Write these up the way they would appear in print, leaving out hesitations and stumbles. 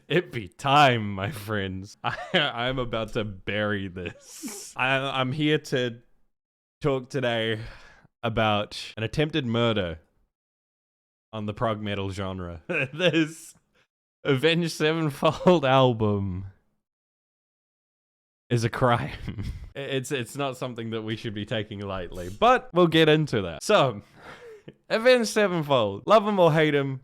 It be time, my friends. I'm about to bury this. I'm here to talk today about an attempted murder on the prog metal genre. This Avenged Sevenfold album is a crime. It's not something that we should be taking lightly, but we'll get into that. So, Avenged Sevenfold, love them or hate them,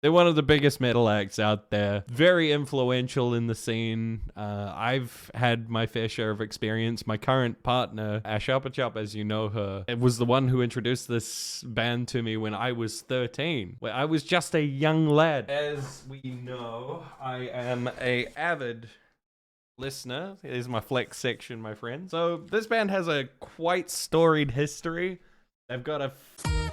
they're one of the biggest metal acts out there. Very influential in the scene. I've had my fair share of experience. My current partner, Ash Upperchop, as you know her, it was the one who introduced this band to me when I was 13. Where I was just a young lad. As we know, I am a avid listener. Here's my flex section, my friend. So this band has a quite storied history. They've got a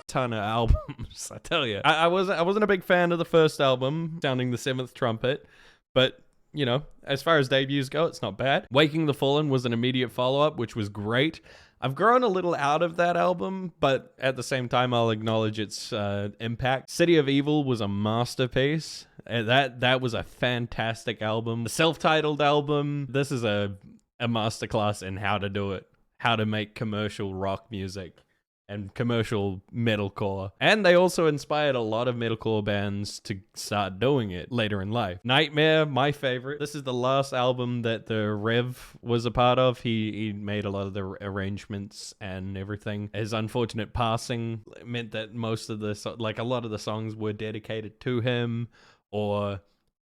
ton of albums, I tell you. I wasn't a big fan of the first album, Sounding the Seventh Trumpet, but, you know, as far as debuts go, it's not bad. Waking the Fallen was an immediate follow-up, which was great. I've grown a little out of that album, but at the same time, I'll acknowledge its impact. City of Evil was a masterpiece. That was a fantastic album. The self-titled album, this is a masterclass in how to do it, how to make commercial rock music and commercial metalcore. And they also inspired a lot of metalcore bands to start doing it later in life. Nightmare, my favorite. This is the last album that the Rev was a part of. He made a lot of the arrangements and everything. His unfortunate passing meant that most of the, like a lot of the songs were dedicated to him or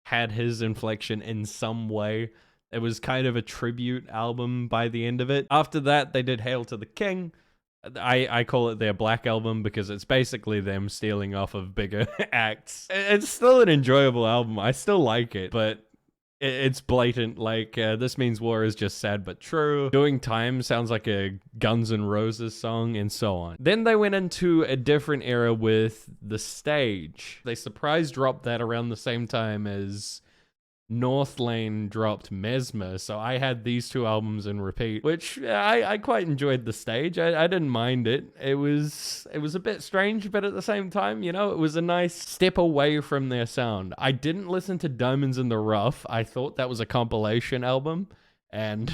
had his inflection in some way. It was kind of a tribute album by the end of it. After that, they did Hail to the King. I call it their Black Album because it's basically them stealing off of bigger acts. It's still an enjoyable album. I still like it, but it's blatant. Like, This Means War is just sad but true. Doing Time sounds like a Guns N' Roses song, and so on. Then they went into a different era with The Stage. They surprise dropped that around the same time as North Lane dropped Mesmer, so I had these two albums in repeat, which I quite enjoyed. The Stage. I didn't mind it. It was a bit strange, but at the same time, you know, it was a nice step away from their sound. I didn't listen to Diamonds in the Rough. I thought that was a compilation album, and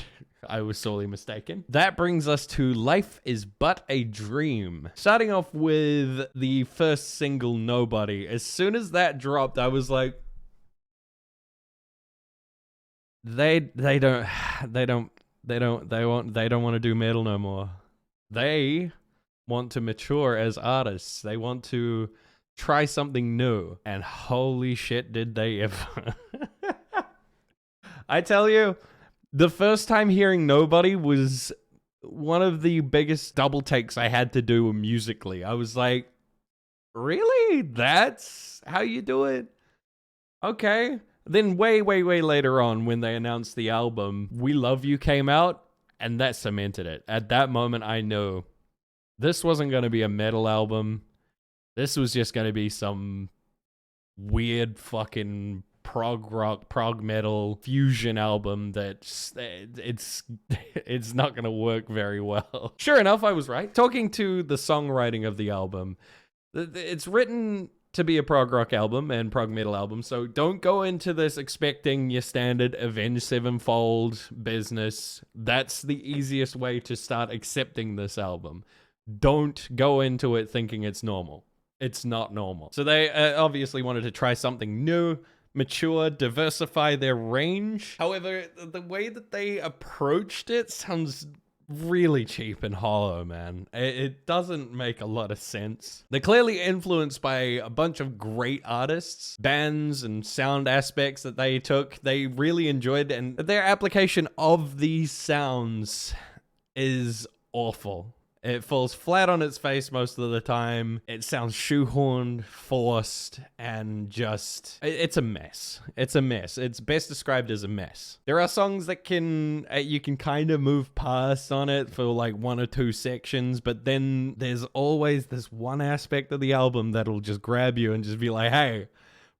I was sorely mistaken. That brings us to Life Is But a Dream. Starting off with the first single, Nobody. As soon as that dropped, I was like, They don't want to do metal no more. They want to mature as artists. They want to try something new. And holy shit, did they ever. I tell you, the first time hearing Nobody was one of the biggest double takes I had to do musically. I was like, really? That's how you do it? Okay. Then way later on, when they announced the album, We Love You came out, and that cemented it. At that moment, I knew this wasn't going to be a metal album. This was just going to be some weird fucking prog rock, prog metal fusion album that it's not going to work very well. Sure enough, I was right. Talking to the songwriting of the album, it's written to be a prog rock album and prog metal album, so don't go into this expecting your standard Avenged Sevenfold business. That's the easiest way to start accepting this album. Don't go into it thinking it's normal. It's not normal. So they obviously wanted to try something new, mature, diversify their range. However, the way that they approached it sounds really cheap and hollow, man. It doesn't make a lot of sense. They're clearly influenced by a bunch of great artists, bands, and sound aspects that they took. They really enjoyed, and their application of these sounds is awful. It falls flat on its face most of the time. It sounds shoehorned, forced, and just... It's a mess. It's a mess. It's best described as a mess. There are songs that you can kind of move past on it for like one or two sections, but then there's always this one aspect of the album that'll just grab you and just be like, hey,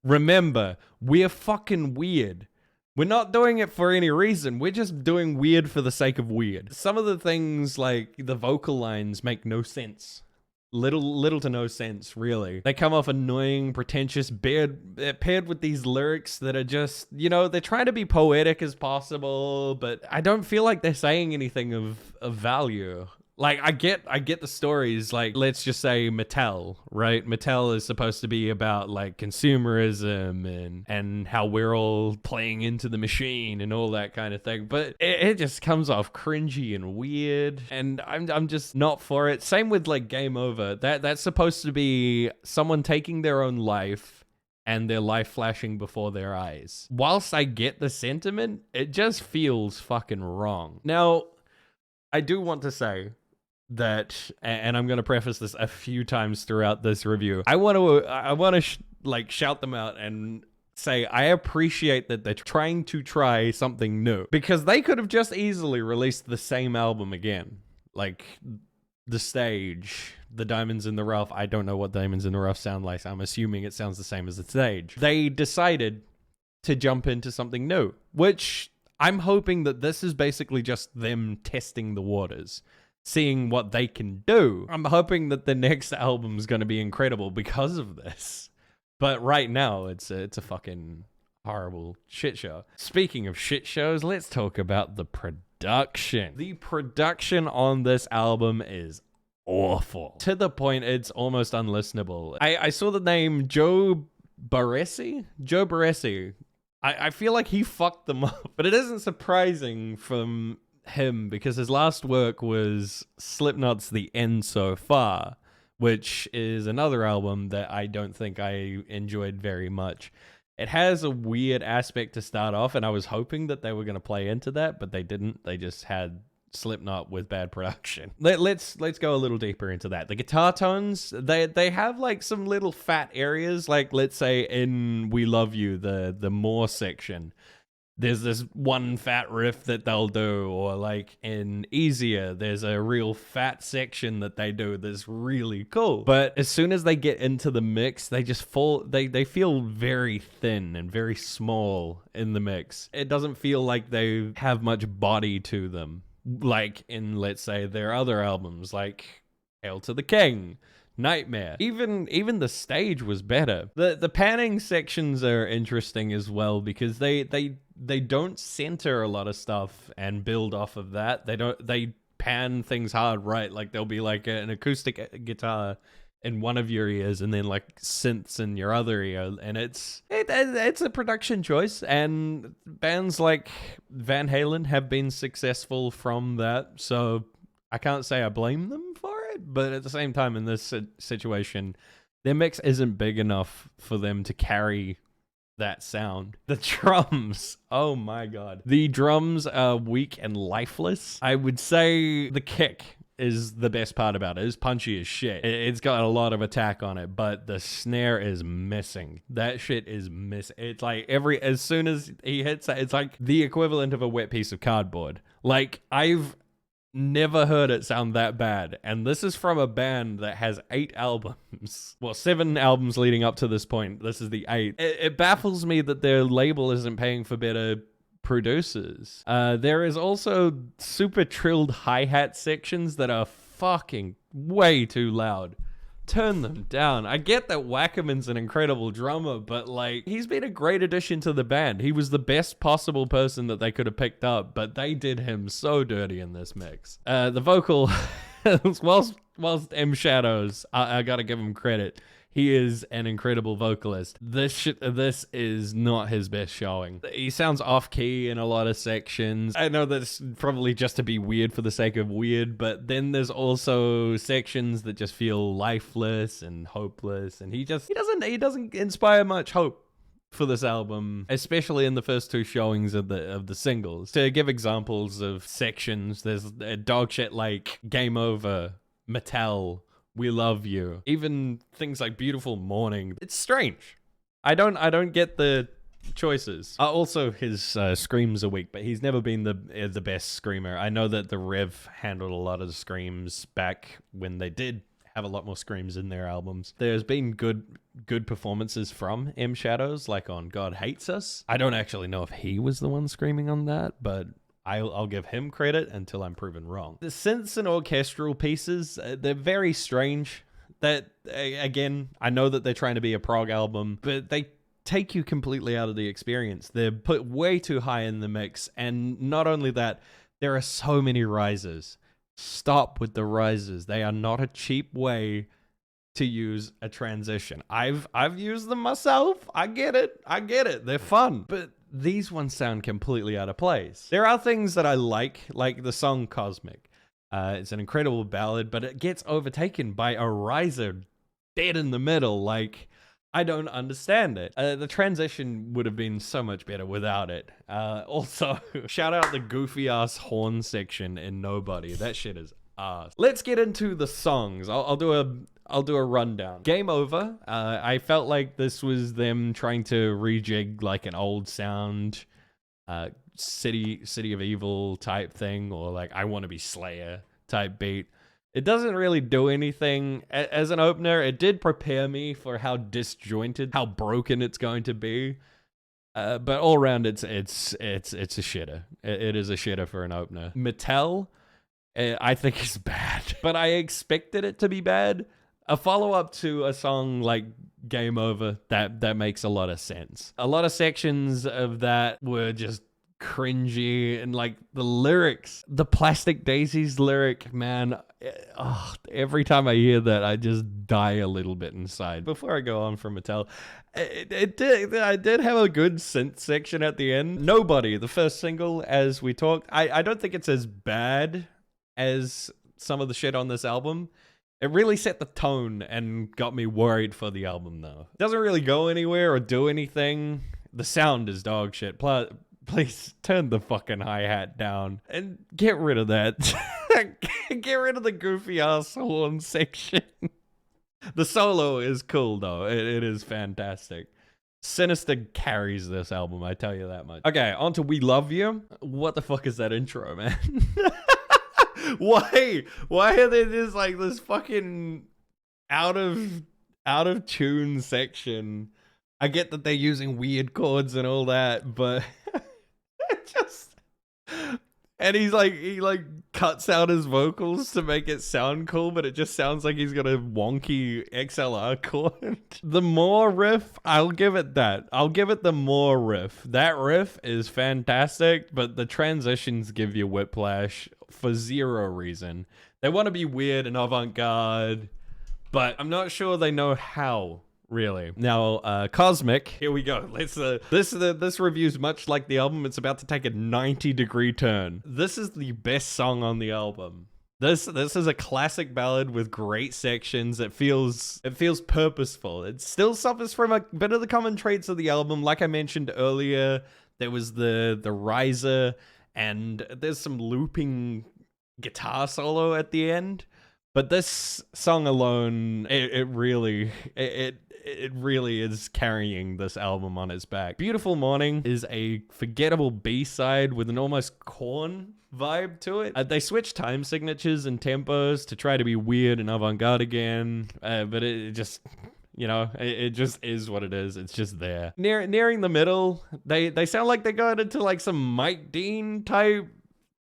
remember, we're fucking weird. We're not doing it for any reason. We're just doing weird for the sake of weird. Some of the things, like the vocal lines, make no sense. Little to no sense, really. They come off annoying, pretentious, paired with these lyrics that are just, you know, they're trying to be poetic as possible, but I don't feel like they're saying anything of value. Like, I get the stories, like, let's just say Mattel, right? Mattel is supposed to be about, like, consumerism and how we're all playing into the machine and all that kind of thing. But it just comes off cringy and weird, and I'm just not for it. Same with, like, Game Over. That's supposed to be someone taking their own life and their life flashing before their eyes. Whilst I get the sentiment, it just feels fucking wrong. Now, I do want to say that, and I'm going to preface this a few times throughout this review, I want to like shout them out and say I appreciate that they're trying to try something new, because they could have just easily released the same album again. Like The Stage, The Diamonds in the Rough. I don't know what Diamonds in the Rough sound like. I'm assuming it sounds the same as The Stage. They decided to jump into something new, which I'm hoping that this is basically just them testing the waters, seeing what they can do. I'm hoping that the next album is going to be incredible because of this. But right now, it's a fucking horrible shit show. Speaking of shit shows, let's talk about the production. The production on this album is awful, to the point it's almost unlistenable. I saw the name Joe Barresi. I feel like he fucked them up, but it isn't surprising from him because his last work was Slipknot's The End So Far, which is another album that I don't think I enjoyed very much. It has a weird aspect to start off, and I was hoping that they were going to play into that, but they didn't. They just had Slipknot with bad production. Let's go a little deeper into that. The guitar tones, they have like some little fat areas, like let's say in We Love You, the More section, there's this one fat riff that they'll do, or like in Easier, there's a real fat section that they do that's really cool. But as soon as they get into the mix, they just they feel very thin and very small in the mix. It doesn't feel like they have much body to them, like in, let's say, their other albums, like Hail to the King, Nightmare. Even The Stage was better. The panning sections are interesting as well, because they don't center a lot of stuff and build off of that. They pan things hard, right? Like there'll be like an acoustic guitar in one of your ears and then like synths in your other ear, and it's a production choice, and bands like Van Halen have been successful from that, so I can't say I blame them for it, but at the same time, in this situation, their mix isn't big enough for them to carry that sound. The drums, oh my god. The drums are weak and lifeless. I would say the kick is the best part about it. It's punchy as shit. It's got a lot of attack on it, but the snare is missing. That shit is missing. It's like as soon as he hits it, it's like the equivalent of a wet piece of cardboard. Like, I've never heard it sound that bad, and this is from a band that has 8 albums. Well, 7 albums leading up to this point. This is the 8th. It baffles me that their label isn't paying for better producers. There is also super trilled hi-hat sections that are fucking way too loud. Turn them down. I get that Wackerman's an incredible drummer, but like, he's been a great addition to the band. He was the best possible person that they could have picked up, but they did him so dirty in this mix. The vocal, whilst M Shadows, I gotta give him credit. He is an incredible vocalist. This is not his best showing. He sounds off-key in a lot of sections. I know that's probably just to be weird for the sake of weird, but then there's also sections that just feel lifeless and hopeless, and he doesn't inspire much hope for this album, especially in the first 2 showings of the singles. To give examples of sections, there's a dog shit like Game Over, Mattel, We Love You, even things like Beautiful Morning. It's strange. I don't get the choices. Also, his screams are weak, but he's never been the best screamer. I know that the Rev handled a lot of the screams back when they did have a lot more screams in their albums. There's been good performances from M Shadows, like on God Hates Us. I don't actually know if he was the one screaming on that, but I'll give him credit until I'm proven wrong. The synths and orchestral pieces, they're very strange. that, again, I know that they're trying to be a prog album, but they take you completely out of the experience. They're put way too high in the mix, and not only that, there are so many risers. Stop with the risers. They are not a cheap way to use a transition. I've used them myself. I get it. They're fun. But these ones sound completely out of place. There are things that I like the song Cosmic. It's an incredible ballad, but it gets overtaken by a riser dead in the middle. Like, I don't understand it. The transition would have been so much better without it. Also, shout out the goofy ass horn section in Nobody. That shit is ass. Let's get into the songs. I'll do a rundown. Game Over. I felt like this was them trying to rejig like an old sound, City of Evil type thing, or like I Want to Be Slayer type beat. It doesn't really do anything as an opener. It did prepare me for how disjointed, how broken it's going to be. But all around, it's a shitter. It is a shitter for an opener. Mattel, I think is bad, but I expected it to be bad. A follow-up to a song like Game Over, that makes a lot of sense. A lot of sections of that were just cringy, and like the lyrics, the Plastic Daisies lyric, man, every time I hear that, I just die a little bit inside. Before I go on from Mattel, I did have a good synth section at the end. Nobody, the first single, as we talked, I don't think it's as bad as some of the shit on this album. It really set the tone and got me worried for the album, though. It doesn't really go anywhere or do anything. The sound is dog shit. Please turn the fucking hi-hat down and get rid of that. Get rid of the goofy ass horn section. The solo is cool, though. It is fantastic. Sinister carries this album, I tell you that much. Okay, on to We Love You. What the fuck is that intro, man? Why are there just like this fucking out of tune section? I get that they're using weird chords and all that, but it just, and he cuts out his vocals to make it sound cool, but it just sounds like he's got a wonky XLR chord. The More riff, I'll give it that. I'll give it the More riff. That riff is fantastic, but the transitions give you whiplash for zero reason. They want to be weird and avant-garde, but I'm not sure they know how. Really. Now, Cosmic, here we go. This review's much like the album. It's about to take a 90-degree turn. This is the best song on the album. This is a classic ballad with great sections. It feels purposeful. It still suffers from a bit of the common traits of the album. Like I mentioned earlier, there was the riser, and there's some looping guitar solo at the end. But this song alone, it really is carrying this album on its back. Beautiful Morning is a forgettable B-side with an almost Korn vibe to it. They switch time signatures and tempos to try to be weird and avant-garde again, but it just, it just is what it is. It's just there. Nearing the middle, they sound like they got into like some Mike Dean type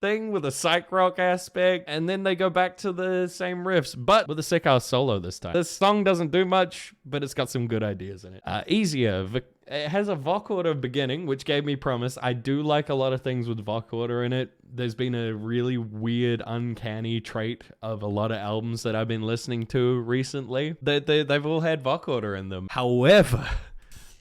thing with a psych rock aspect, and then they go back to the same riffs, but with a sick ass solo this time. This song doesn't do much, but it's got some good ideas in it. Easier. It has a vocoder beginning, which gave me promise. I do like a lot of things with vocoder in it. There's been a really weird, uncanny trait of a lot of albums that I've been listening to recently. They've all had vocoder in them. However,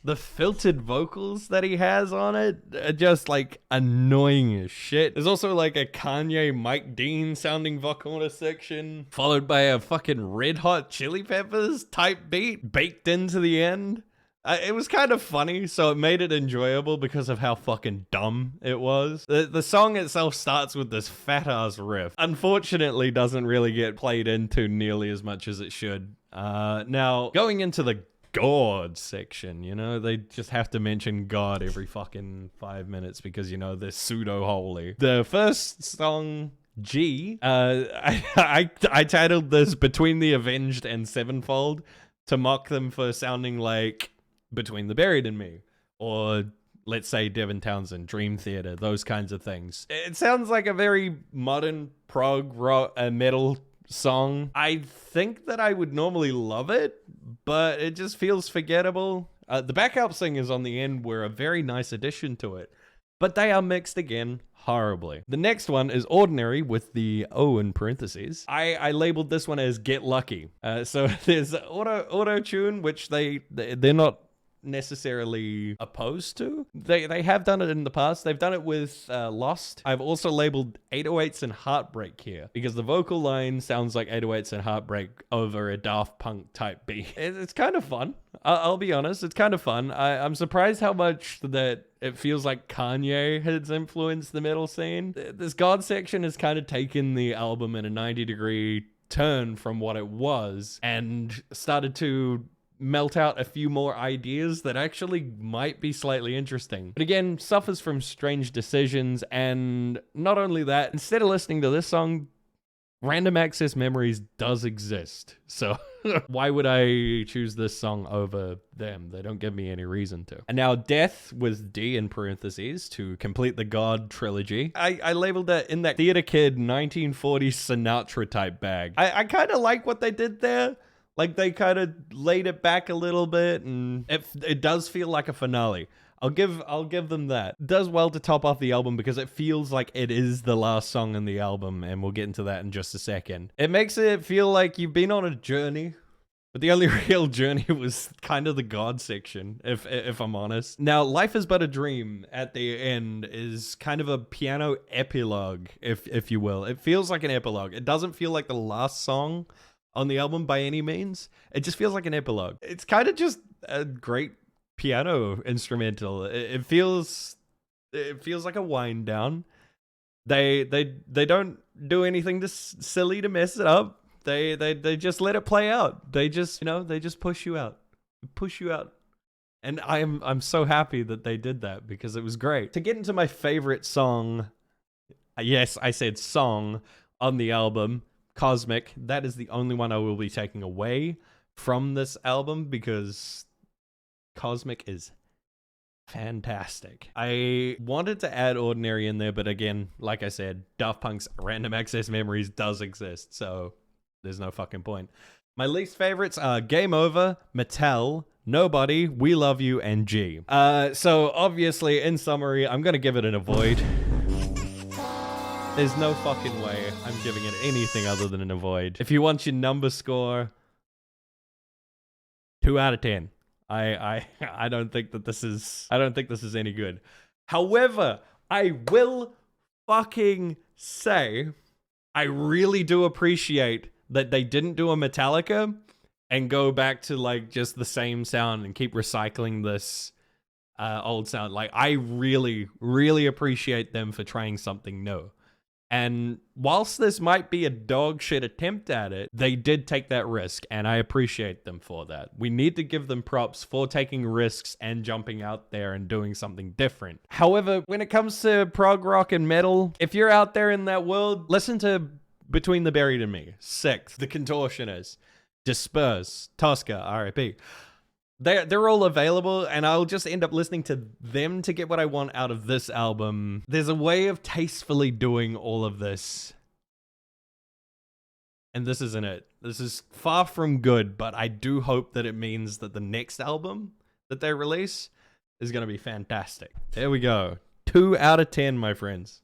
the filtered vocals that he has on it are just like annoying as shit. There's also like a Kanye Mike Dean sounding vocoder section, followed by a fucking Red Hot Chili Peppers type beat baked into the end. It was kind of funny, so it made it enjoyable because of how fucking dumb it was. The song itself starts with this fat ass riff. Unfortunately, doesn't really get played into nearly as much as it should. Now, going into the God section, they just have to mention God every fucking 5 minutes because, they're pseudo holy. The first song, G, I titled this Between the Avenged and Sevenfold to mock them for sounding like Between the Buried and Me, or let's say Devin Townsend, Dream Theater, those kinds of things. It sounds like a very modern prog rock metal song. I think that I would normally love it, but it just feels forgettable. The backup singers on the end were a very nice addition to it, but they are mixed again horribly. The next one is Ordinary with the O in parentheses. I labeled this one as Get Lucky. So there's auto-tune, which they're not necessarily opposed to. They have done it in the past. They've done it with Lost. I've also labeled 808s and Heartbreak here because the vocal line sounds like 808s and Heartbreak over a Daft Punk type beat. It's kind of fun. I'll be honest, it's kind of fun. I'm surprised how much that it feels like Kanye has influenced the metal scene. This God section has kind of taken the album in a 90-degree turn from what it was and started to melt out a few more ideas that actually might be slightly interesting. But again, suffers from strange decisions, and not only that, instead of listening to this song, Random Access Memories does exist. So why would I choose this song over them? They don't give me any reason to. And now Death with D in parentheses to complete the God trilogy. I labeled that in that Theater Kid 1940s Sinatra type bag. I kind of like what they did there. Like, they kind of laid it back a little bit, and it does feel like a finale. I'll give them that. It does well to top off the album because it feels like it is the last song in the album, and we'll get into that in just a second. It makes it feel like you've been on a journey, but the only real journey was kind of the God section, if I'm honest. Now, Life is But a Dream at the end is kind of a piano epilogue, if you will. It feels like an epilogue. It doesn't feel like the last song on the album by any means. It just feels like an epilogue. It's kind of just a great piano instrumental. It feels like a wind down. They don't do anything silly to mess it up. They just let it play out. They just push you out. And I'm so happy that they did that because it was great. To get into my favorite song, yes, I said song on the album, Cosmic. That is the only one I will be taking away from this album because Cosmic is fantastic. I wanted to add Ordinary in there, but again, like I said, Daft Punk's Random Access Memories does exist, so there's no fucking point. My least favorites are Game Over, Mattel, Nobody, We Love You, and G. So obviously, in summary, I'm gonna give it an avoid. There's no fucking way I'm giving it anything other than an avoid. If you want your number score, 2 out of 10. I don't think that this is any good. However, I will fucking say I really do appreciate that they didn't do a Metallica and go back to like just the same sound and keep recycling this old sound. Like, I really, really appreciate them for trying something new. And whilst this might be a dog shit attempt at it, they did take that risk, and I appreciate them for that. We need to give them props for taking risks and jumping out there and doing something different. However, when it comes to prog rock and metal, if you're out there in that world, listen to Between the Buried and Me, Sixth, The Contortionists, Disperse, Tosca, R.I.P. They're all available, and I'll just end up listening to them to get what I want out of this album. There's a way of tastefully doing all of this, and this isn't it. This is far from good, but I do hope that it means that the next album that they release is going to be fantastic. There we go. 2 out of 10, my friends.